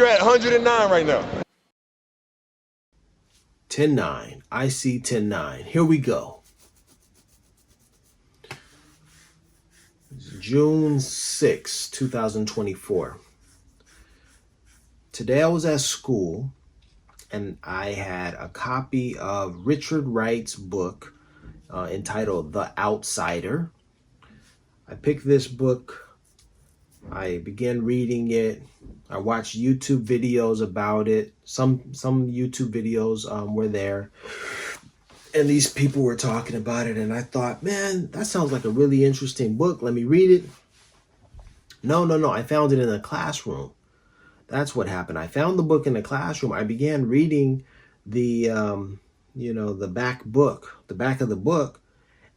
You're at 109 right now. 10-9. iSee109. Here we go. It's June 6, 2024. Today I was at school and I had a copy of Richard Wright's book entitled The Outsider. I picked this book. I began reading it. I watched YouTube videos about it. Some YouTube videos were there, and these people were talking about it, and I thought, man, that sounds like a really interesting book. Let me read it. No. I found it in a classroom. That's what happened. I found the book in the classroom. I began reading the the back of the book,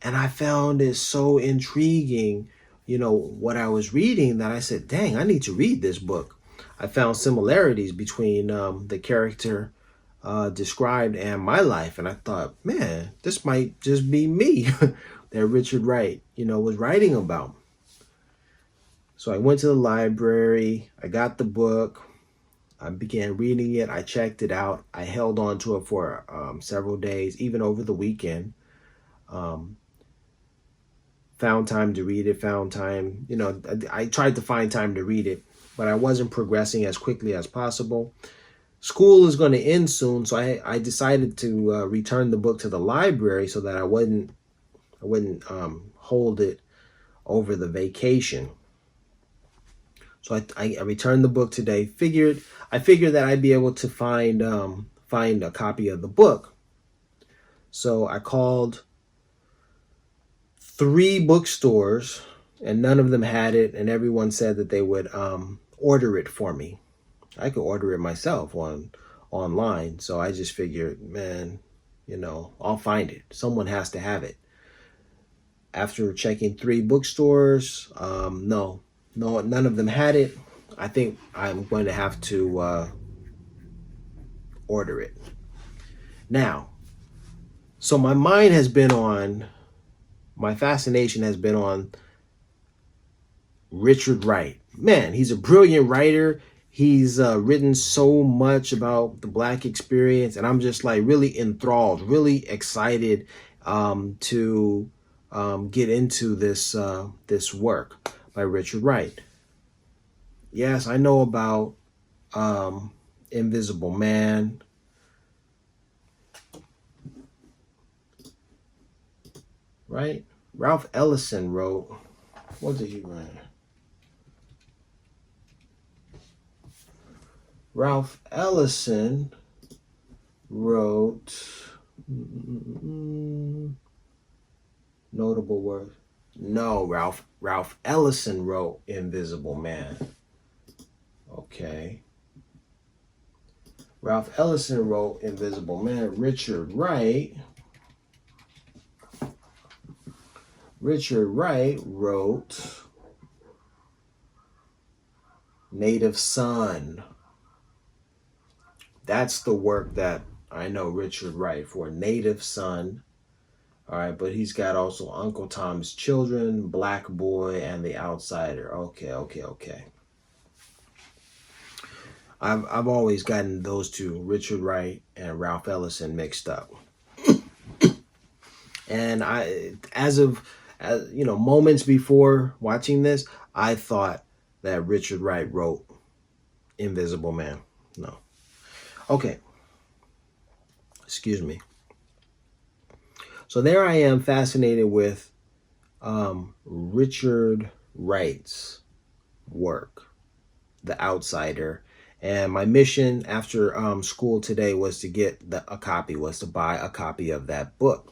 and I found it so intriguing, what I was reading, that I said, dang, I need to read this book. I found similarities between the character described and my life. And I thought, man, this might just be me that Richard Wright, was writing about. So I went to the library. I got the book. I began reading it. I checked it out. I held on to it for several days, even over the weekend. Found time to read it, I tried to find time to read it, but I wasn't progressing as quickly as possible. School is going to end soon, so I decided to return the book to the library so that I wouldn't hold it over the vacation. So I returned the book today. I figured that I'd be able to find a copy of the book. So I called 3 bookstores, and none of them had it, and everyone said that they would order it for me. I could order it myself online, so I just figured, man, I'll find it. Someone has to have it. After checking 3 bookstores, no, none of them had it. I think I'm going to have to order it. Now, so my fascination has been on Richard Wright. Man, he's a brilliant writer. He's written so much about the Black experience, and I'm just like really enthralled, really excited to get into this work by Richard Wright. Yes, I know about Invisible Man. Right? Ralph Ellison wrote, what did he write? Ralph Ellison wrote notable words. No, Ralph Ellison wrote Invisible Man. Okay. Ralph Ellison wrote Invisible Man. Richard Wright wrote Native Son. That's the work that I know Richard Wright for, Native Son. All right, but he's got also Uncle Tom's Children, Black Boy, and The Outsider. Okay. I've always gotten those two, Richard Wright and Ralph Ellison, mixed up. And moments before watching this, I thought that Richard Wright wrote Invisible Man. No. Okay. Excuse me. So there I am, fascinated with Richard Wright's work, The Outsider. And my mission after school today was to buy a copy of that book.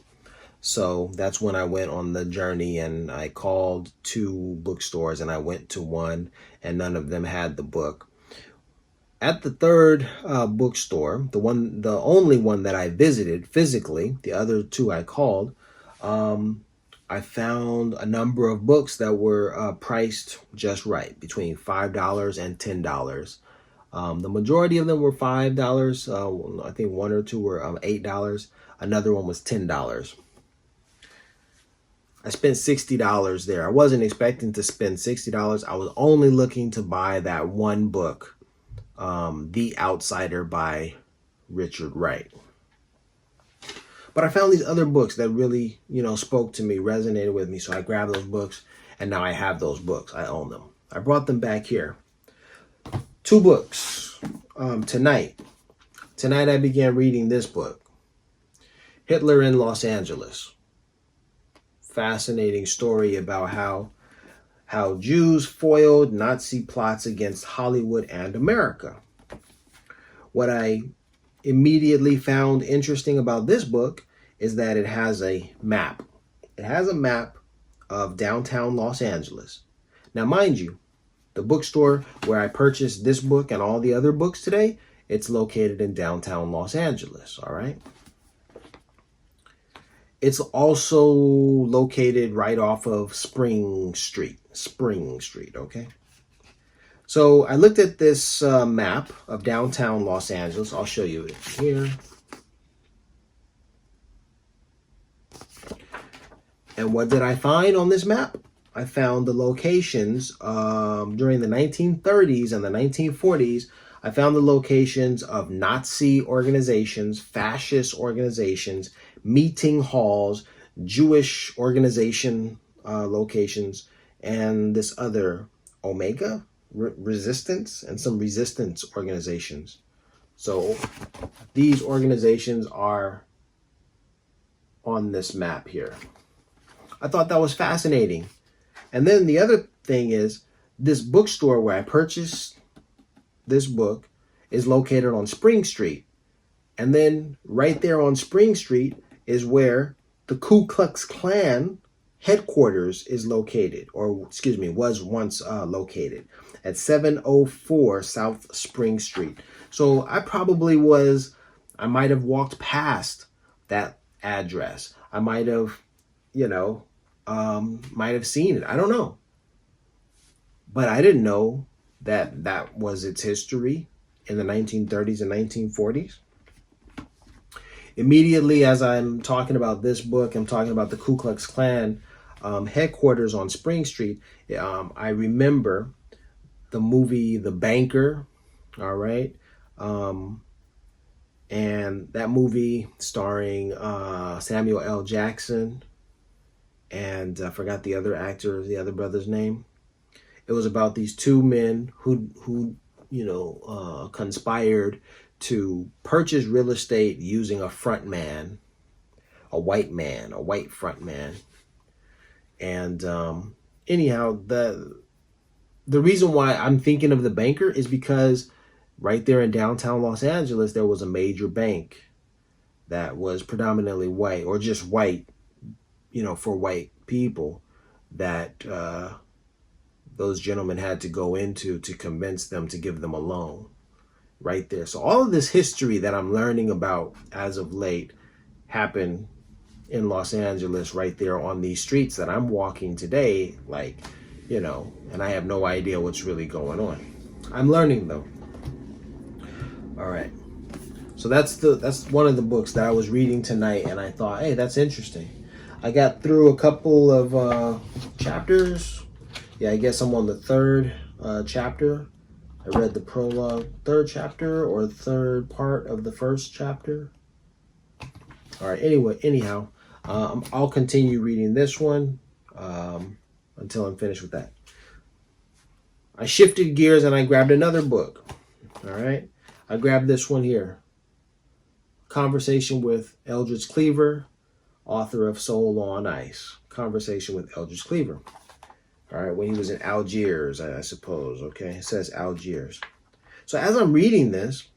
So that's when I went on the journey, and I called 2 bookstores, and I went to one, and none of them had the book. At the 3rd bookstore, the only one that I visited physically, the other 2 I called, I found a number of books that were priced just right, between $5 and $10. The majority of them were $5. I think 1 or 2 were $8. Another one was $10. I spent $60 there. I wasn't expecting to spend $60. I was only looking to buy that one book The Outsider by Richard Wright. But I found these other books that really, spoke to me, resonated with me. So I grabbed those books, and now I have those books. I own them. I brought them back here. 2 books tonight. Tonight I began reading this book, Hitler in Los Angeles. Fascinating story about how Jews foiled Nazi plots against Hollywood and America. What I immediately found interesting about this book is that it has a map. It has a map of downtown Los Angeles. Now, mind you, the bookstore where I purchased this book and all the other books today, it's located in downtown Los Angeles, all right? It's also located right off of Spring Street, okay? So I looked at this map of downtown Los Angeles. I'll show you it here. And what did I find on this map? I found the locations during the 1930s and the 1940s. I found the locations of Nazi organizations, fascist organizations, meeting halls, Jewish organization locations, and this other Omega resistance and some resistance organizations. So these organizations are on this map here. I thought that was fascinating. And then the other thing is this bookstore where I purchased this book is located on Spring Street. And then right there on Spring Street is where the Ku Klux Klan headquarters is located, or was once located at 704 South Spring Street. So I might have walked past that address. I might have, seen it. I don't know. But I didn't know that was its history in the 1930s and 1940s. Immediately as I'm talking about this book, I'm talking about the Ku Klux Klan headquarters on Spring Street. I remember the movie The Banker, all right? And that movie starring Samuel L. Jackson, and I forgot the other brother's name. It was about these 2 men who conspired to purchase real estate using a front man, a white front man. And anyhow, the reason why I'm thinking of The Banker is because right there in downtown Los Angeles, there was a major bank that was predominantly white, or just white, for white people, that those gentlemen had to go into to convince them to give them a loan right there. So all of this history that I'm learning about as of late happened in Los Angeles right there on these streets that I'm walking today, and I have no idea what's really going on. I'm learning though. All right. So that's one of the books that I was reading tonight, and I thought, hey, that's interesting. I got through a couple of chapters. Yeah, I guess I'm on the 3rd chapter. I read the prologue, 3rd chapter, or 3rd part of the 1st chapter. All right, anyhow, I'll continue reading this one until I'm finished with that. I shifted gears and I grabbed another book. All right, I grabbed this one here. Conversation with Eldridge Cleaver, author of Soul on Ice. Conversation with Eldridge Cleaver. All right, when he was in Algiers, I suppose, okay? It says Algiers. So as I'm reading this,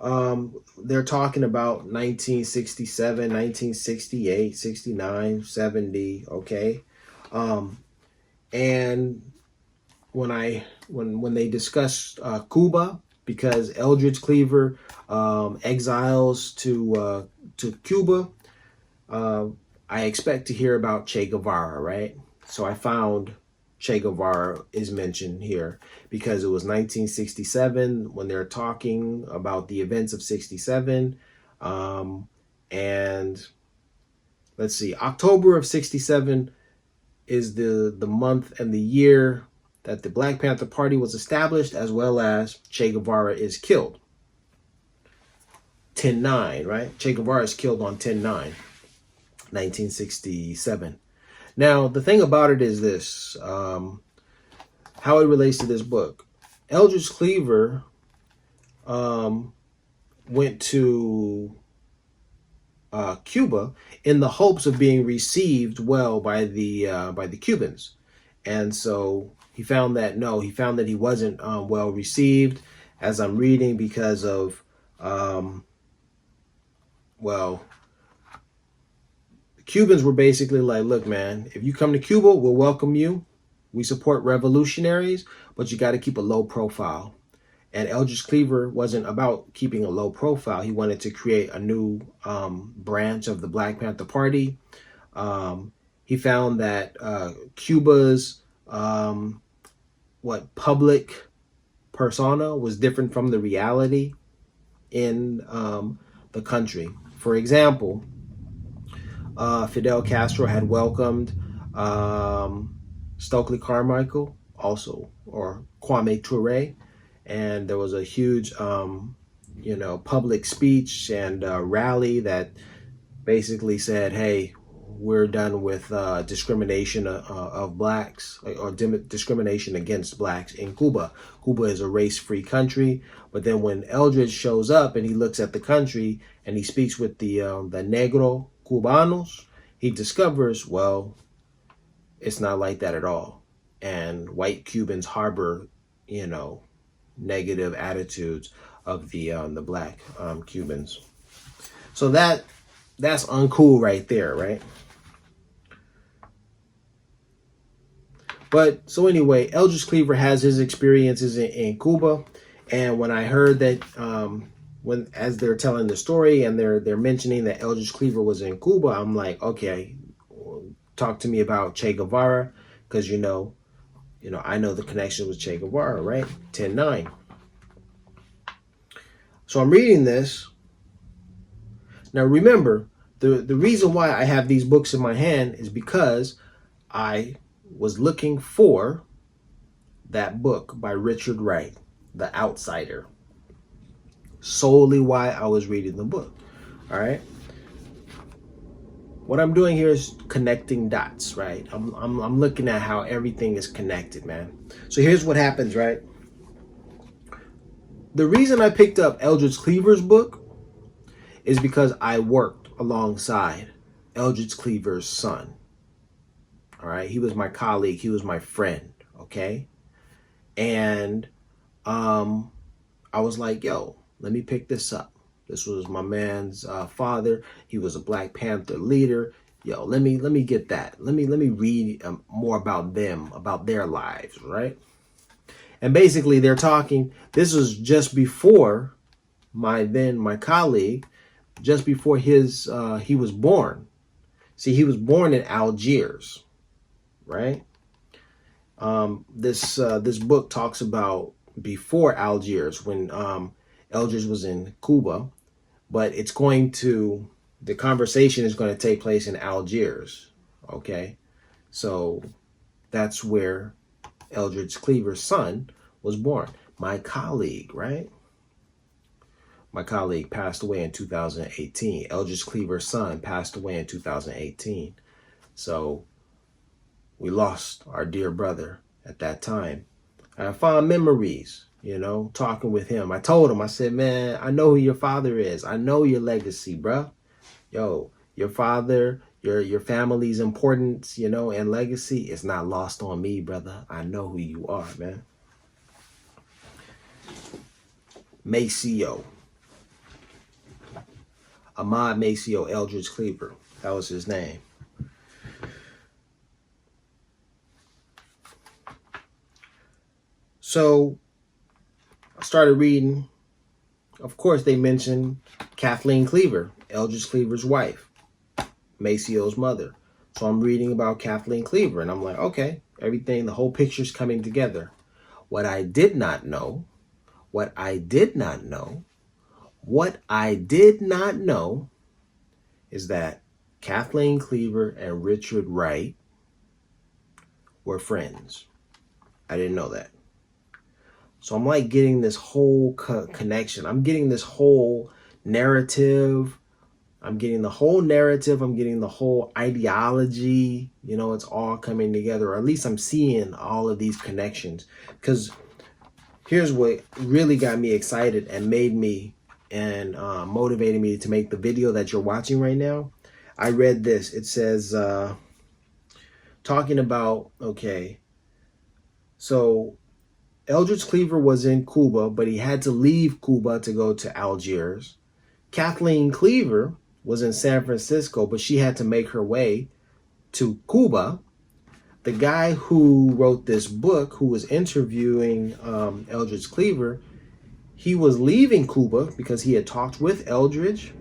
they're talking about 1967, 1968, 69, 70, okay? And when they discuss Cuba, because Eldridge Cleaver exiles to Cuba, I expect to hear about Che Guevara, right? So I found Che Guevara is mentioned here because it was 1967 when they're talking about the events of 67. And let's see, October of 67 is the month and the year that the Black Panther Party was established, as well as Che Guevara is killed. 10/9, right? Che Guevara is killed on 10/9, 1967. Now, the thing about it is this, how it relates to this book. Eldridge Cleaver went to Cuba in the hopes of being received well by the Cubans, and so he found that he wasn't well received, as I'm reading, because of well, the Cubans were basically like, look, man, if you come to Cuba, we'll welcome you. We support revolutionaries, but you got to keep a low profile. And Eldridge Cleaver wasn't about keeping a low profile. He wanted to create a new branch of the Black Panther Party. He found that Cuba's public persona was different from the reality in the country. For example, Fidel Castro had welcomed Stokely Carmichael, also, or Kwame Ture, and there was a huge, public speech and rally that basically said, "Hey, we're done with discrimination of blacks, or discrimination against blacks in Cuba. Cuba is a race-free country." But then when Eldridge shows up and he looks at the country and he speaks with the Negro Cubanos, he discovers, well, it's not like that at all. And white Cubans harbor, negative attitudes of the black Cubans. So that's uncool right there, right? But so anyway, Eldridge Cleaver has his experiences in Cuba, and when I heard that, as they're telling the story and they're mentioning that Eldridge Cleaver was in Cuba, I'm like, okay, talk to me about Che Guevara, because I know the connection with Che Guevara, right? 10/9. So I'm reading this. Now remember, the reason why I have these books in my hand is because I was looking for that book by Richard Wright, The Outsider. Solely why I was reading the book. All right. What I'm doing here is connecting dots, right? I'm looking at how everything is connected, man. So here's what happens, right? The reason I picked up Eldridge Cleaver's book is because I worked alongside Eldridge Cleaver's son. All right, he was my colleague, he was my friend, okay? And I was like, yo, let me pick this up. This was my man's father. He was a Black Panther leader. Yo, let me get that. Let me read more about them, about their lives, right? And basically, they're talking. This was just before my colleague, just before he was born. See, he was born in Algiers, right? This book talks about before Algiers, when Eldridge was in Cuba, but the conversation is going to take place in Algiers, okay? So that's where Eldridge Cleaver's son was born. My colleague, right? My colleague passed away in 2018. Eldridge Cleaver's son passed away in 2018. So we lost our dear brother at that time. I have fond memories, talking with him. I told him, I said, man, I know who your father is. I know your legacy, bruh. Yo, your father, your family's importance, and legacy is not lost on me, brother. I know who you are, man. Maceo. Ahmad Maceo Eldridge Cleaver. That was his name. So I started reading. Of course, they mentioned Kathleen Cleaver, Eldridge Cleaver's wife, Maceo's mother. So I'm reading about Kathleen Cleaver, and I'm like, okay, the whole picture's coming together. What I did not know is that Kathleen Cleaver and Richard Wright were friends I didn't know that. So I'm like getting this whole connection. I'm getting this whole narrative. I'm getting the whole narrative. I'm getting the whole ideology. You know, it's all coming together. Or at least I'm seeing all of these connections. Because here's what really got me excited and made me and motivated me to make the video that you're watching right now. I read this. It says, talking about, okay, so Eldridge Cleaver was in Cuba, but he had to leave Cuba to go to Algiers. Kathleen Cleaver was in San Francisco, but she had to make her way to Cuba. The guy who wrote this book, who was interviewing Eldridge Cleaver, he was leaving Cuba because he had talked with Eldridge,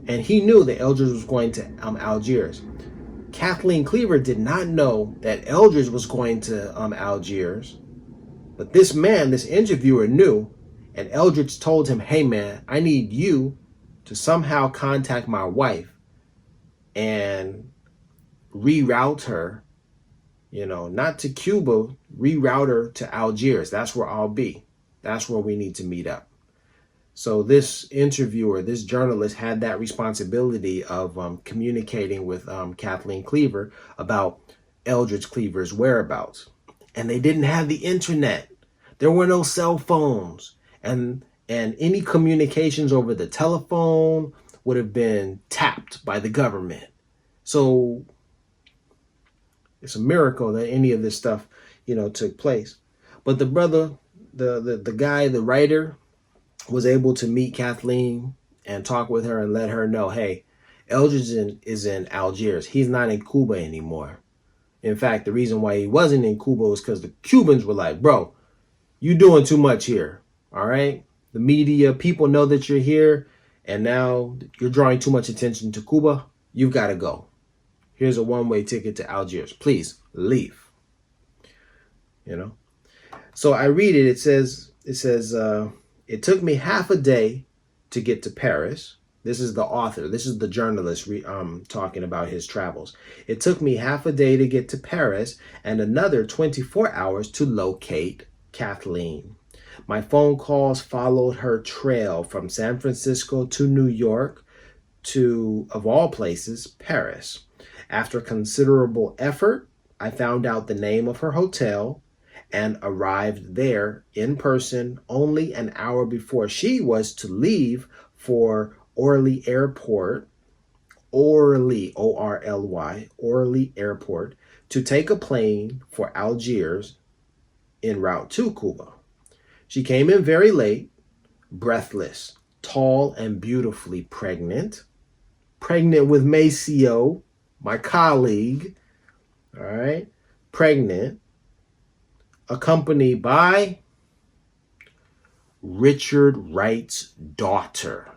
and he knew that Eldridge was going to Algiers. Kathleen Cleaver did not know that Eldridge was going to Algiers. But this man, this interviewer, knew, and Eldridge told him, hey man, I need you to somehow contact my wife and reroute her, you know, not to Cuba, reroute her to Algiers. That's where I'll be. That's where we need to meet up. So this interviewer, this journalist had that responsibility of communicating with Kathleen Cleaver about Eldridge Cleaver's whereabouts. And they didn't have the internet. There were no cell phones, and any communications over the telephone would have been tapped by the government. So it's a miracle that any of this stuff, you know, took place. But the brother, the guy, the writer, was able to meet Kathleen and talk with her and let her know, hey, Eldridge is in Algiers. He's not in Cuba anymore. In fact, the reason why he wasn't in Cuba was because the Cubans were like, bro, you doing too much here, all right? The media, people know that you're here, and now you're drawing too much attention to Cuba. You've got to go. Here's a one-way ticket to Algiers. Please leave. You know? So I read it. It says, it took me half a day to get to Paris. This is the author. This is the journalist talking about his travels. It took me half a day to get to Paris and another 24 hours to locate Kathleen. My phone calls followed her trail from San Francisco to New York to, of all places, Paris. After considerable effort, I found out the name of her hotel and arrived there in person only an hour before she was to leave for Orly Airport, Orly, O-R-L-Y, Orly Airport, to take a plane for Algiers en route to Cuba. She came in very late, breathless, tall and beautifully pregnant with Maceo, my colleague, all right, pregnant, accompanied by Richard Wright's daughter,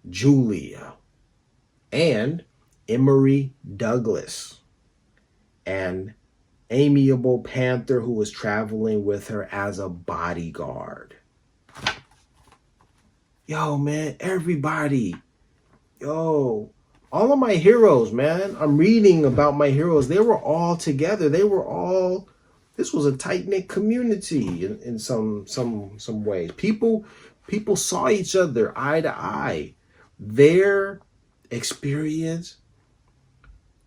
Julia, and Emory Douglas, an amiable Panther who was traveling with her as a bodyguard. Yo, man, everybody. Yo, all of my heroes, man. I'm reading about my heroes. They were all together. This was a tight-knit community in some ways. People saw each other eye to eye. Their experience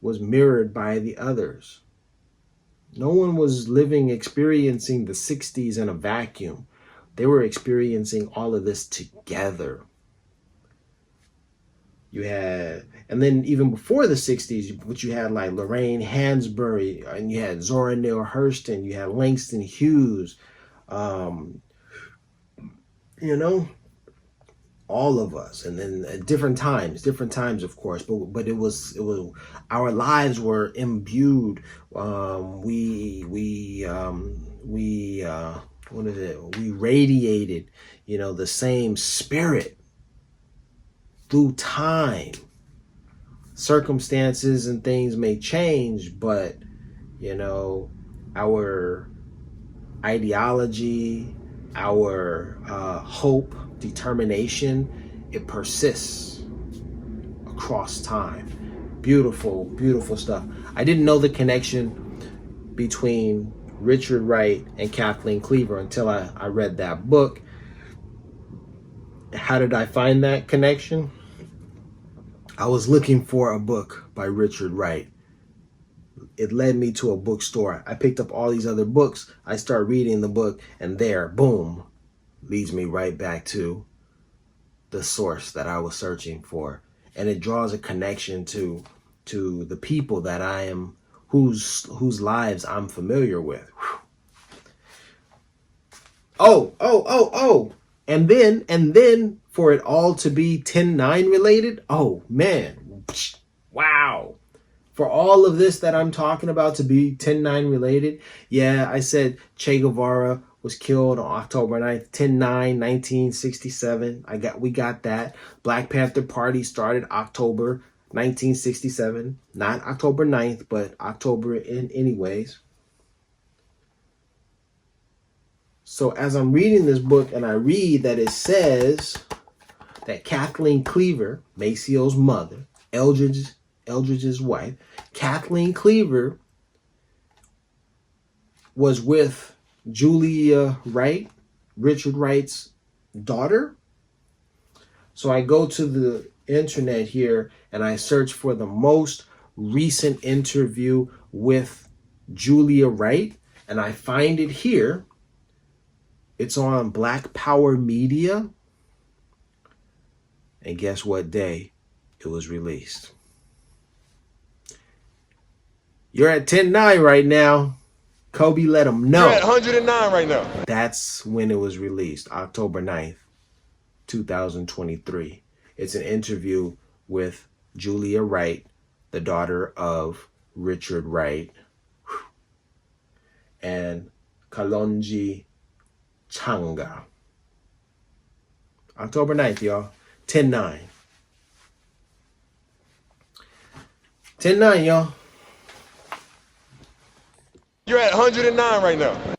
was mirrored by the others. No one was experiencing the 60s in a vacuum. They were experiencing all of this together. And then even before the 60s, what you had like Lorraine Hansberry, and you had Zora Neale Hurston, you had Langston Hughes, you know, all of us, and then at different times, of course, but it was our lives were imbued. We radiated, you know, the same spirit through time. Circumstances and things may change, but, you know, our ideology, our hope, determination, it persists across time. Beautiful, beautiful stuff. I didn't know the connection between Richard Wright and Kathleen Cleaver until I read that book. How did I find that connection? I was looking for a book by Richard Wright. It led me to a bookstore. I picked up all these other books. I start reading the book, and there, boom, leads me right back to the source that I was searching for. And it draws a connection to the people that I am, whose lives I'm familiar with. Oh. And then for it all to be 10-9 related, oh man, wow. For all of this that I'm talking about to be 10-9 related, yeah, I said Che Guevara was killed on October 9th, 10-9, 1967. We got that. Black Panther Party started October 1967. Not October 9th, but October anyways. So as I'm reading this book and I read that it says that Kathleen Cleaver, Maceo's mother, Eldridge's wife, Kathleen Cleaver was with Julia Wright, Richard Wright's daughter. So I go to the internet here and I search for the most recent interview with Julia Wright, and I find it here. It's on Black Power Media. And guess what day it was released? You're at 10-9 right now. Kobe let them know. You're at 109 right now. That's when it was released, October 9th, 2023. It's an interview with Julia Wright, the daughter of Richard Wright, and Kalonji Changa. October 9th, y'all. 10-9. 10-9, y'all. You're at 109 right now.